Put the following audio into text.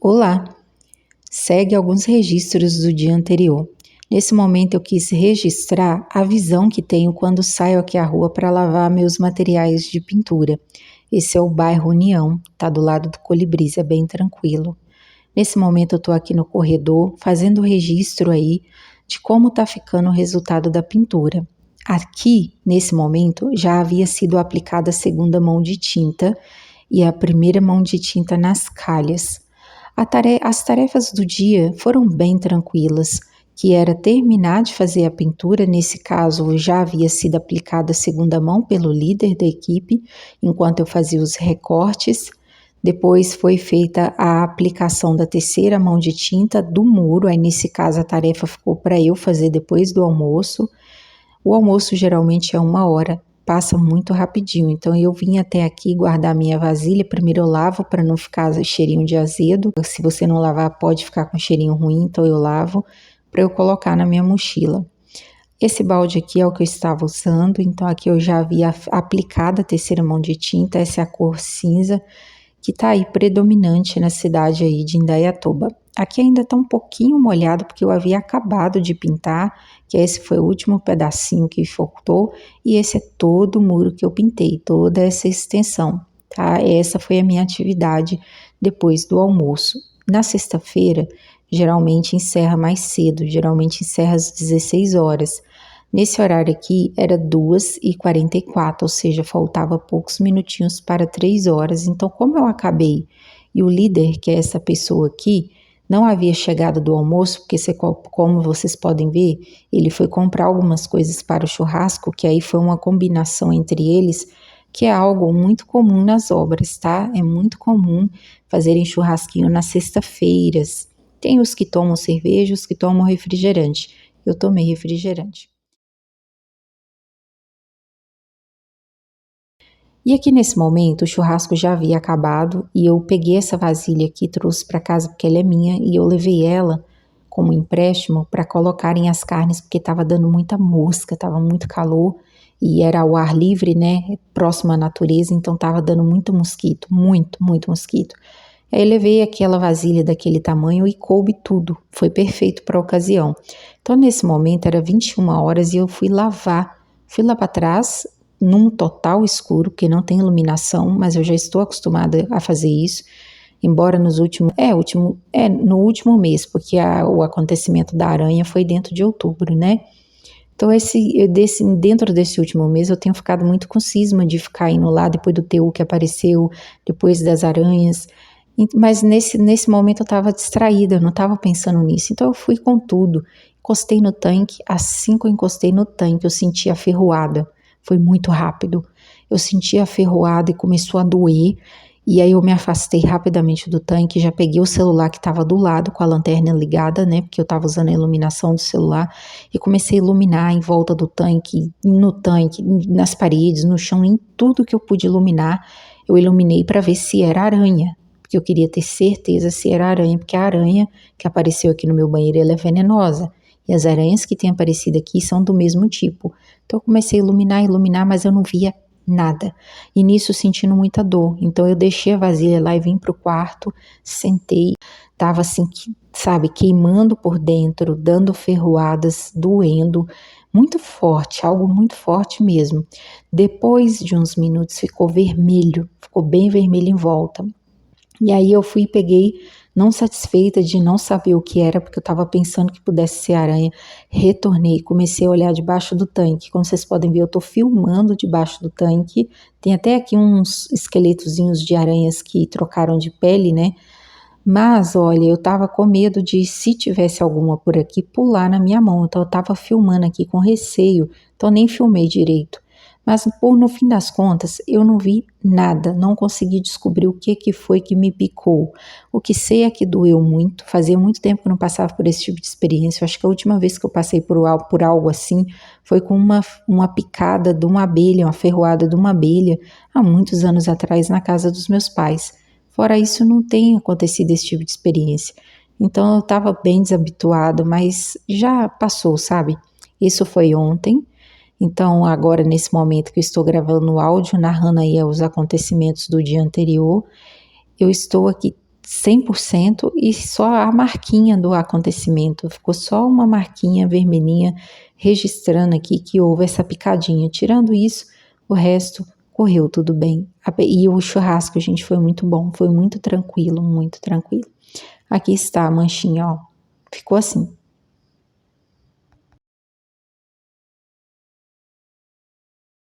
Olá! Segue alguns registros do dia anterior. Nesse momento eu quis registrar a visão que tenho quando saio aqui à rua para lavar meus materiais de pintura. Esse é o bairro União, tá do lado do Colibris, é bem tranquilo. Nesse momento eu tô aqui no corredor fazendo o registro aí de como tá ficando o resultado da pintura. Aqui, nesse momento, já havia sido aplicada a segunda mão de tinta e a primeira mão de tinta nas calhas. As tarefas do dia foram bem tranquilas, que era terminar de fazer a pintura, nesse caso já havia sido aplicada a segunda mão pelo líder da equipe, enquanto eu fazia os recortes. Depois foi feita a aplicação da terceira mão de tinta do muro, aí nesse caso a tarefa ficou para eu fazer depois do almoço. O almoço geralmente é 1 hora, passa muito rapidinho, então eu vim até aqui guardar minha vasilha. Primeiro eu lavo para não ficar cheirinho de azedo, se você não lavar pode ficar com cheirinho ruim, então eu lavo para eu colocar na minha mochila. Esse balde aqui é o que eu estava usando, então aqui eu já havia aplicado a terceira mão de tinta, essa é a cor cinza, que está aí predominante na cidade aí de Indaiatuba. Aqui ainda está um pouquinho molhado porque eu havia acabado de pintar, que esse foi o último pedacinho que faltou, e esse é todo o muro que eu pintei, toda essa extensão, tá? Essa foi a minha atividade depois do almoço. Na sexta-feira, geralmente encerra mais cedo, geralmente encerra às 16 horas. Nesse horário aqui era 2h44, ou seja, faltava poucos minutinhos para 3 horas. Então, como eu acabei e o líder, que é essa pessoa aqui, não havia chegado do almoço, porque como vocês podem ver, ele foi comprar algumas coisas para o churrasco, que aí foi uma combinação entre eles, que é algo muito comum nas obras, tá? É muito comum fazerem churrasquinho nas sexta-feiras. Tem os que tomam cerveja, os que tomam refrigerante. Eu tomei refrigerante. E aqui nesse momento o churrasco já havia acabado e eu peguei essa vasilha aqui, trouxe para casa porque ela é minha e eu levei ela como empréstimo para colocarem as carnes porque estava dando muita mosca, estava muito calor e era ao ar livre, né, próximo à natureza, então estava dando muito mosquito, muito mosquito. Aí eu levei aquela vasilha daquele tamanho e coube tudo, foi perfeito para a ocasião. Então nesse momento era 21 horas e eu fui lá para trás, num total escuro, porque não tem iluminação, mas eu já estou acostumada a fazer isso, embora no último mês, porque o acontecimento da aranha foi dentro de outubro, né? Então, dentro desse último mês, eu tenho ficado muito com cisma de ficar indo lá depois do TU que apareceu, depois das aranhas, mas nesse momento eu estava distraída, eu não estava pensando nisso, então eu fui com tudo, encostei no tanque. Assim que eu encostei no tanque, eu senti a ferroada. Foi muito rápido. Eu senti a ferroada e começou a doer. E aí eu me afastei rapidamente do tanque, já peguei o celular que estava do lado com a lanterna ligada, né? Porque eu estava usando a iluminação do celular e comecei a iluminar em volta do tanque, no tanque, nas paredes, no chão, em tudo que eu pude iluminar. Eu iluminei para ver se era aranha, porque eu queria ter certeza se era aranha, porque a aranha que apareceu aqui no meu banheiro, ela é venenosa. E as aranhas que têm aparecido aqui são do mesmo tipo. Então eu comecei a iluminar, mas eu não via nada. E nisso sentindo muita dor. Então eu deixei a vasilha lá e vim pro quarto, sentei, tava assim, sabe, queimando por dentro, dando ferroadas, doendo, muito forte, algo muito forte mesmo. Depois de uns minutos ficou vermelho, ficou bem vermelho em volta. E aí eu fui e peguei, não satisfeita de não saber o que era, porque eu estava pensando que pudesse ser aranha, retornei, comecei a olhar debaixo do tanque. Como vocês podem ver, eu estou filmando debaixo do tanque. Tem até aqui uns esqueletozinhos de aranhas que trocaram de pele, né? Mas, olha, eu estava com medo de, se tivesse alguma por aqui, pular na minha mão. Então eu estava filmando aqui com receio, então nem filmei direito. Mas no fim das contas, eu não vi nada, não consegui descobrir o que foi que me picou. O que sei é que doeu muito, fazia muito tempo que eu não passava por esse tipo de experiência. Eu acho que a última vez que eu passei por algo assim foi com uma picada de uma abelha, uma ferroada de uma abelha, há muitos anos atrás na casa dos meus pais. Fora isso, não tem acontecido esse tipo de experiência. Então eu estava bem desabituado, mas já passou, sabe? Isso foi ontem. Então, agora, nesse momento que eu estou gravando o áudio, narrando aí os acontecimentos do dia anterior, eu estou aqui 100% e só a marquinha do acontecimento, ficou só uma marquinha vermelhinha registrando aqui que houve essa picadinha. Tirando isso, o resto correu tudo bem. E o churrasco, gente, foi muito bom, foi muito tranquilo, muito tranquilo. Aqui está a manchinha, ó, ficou assim.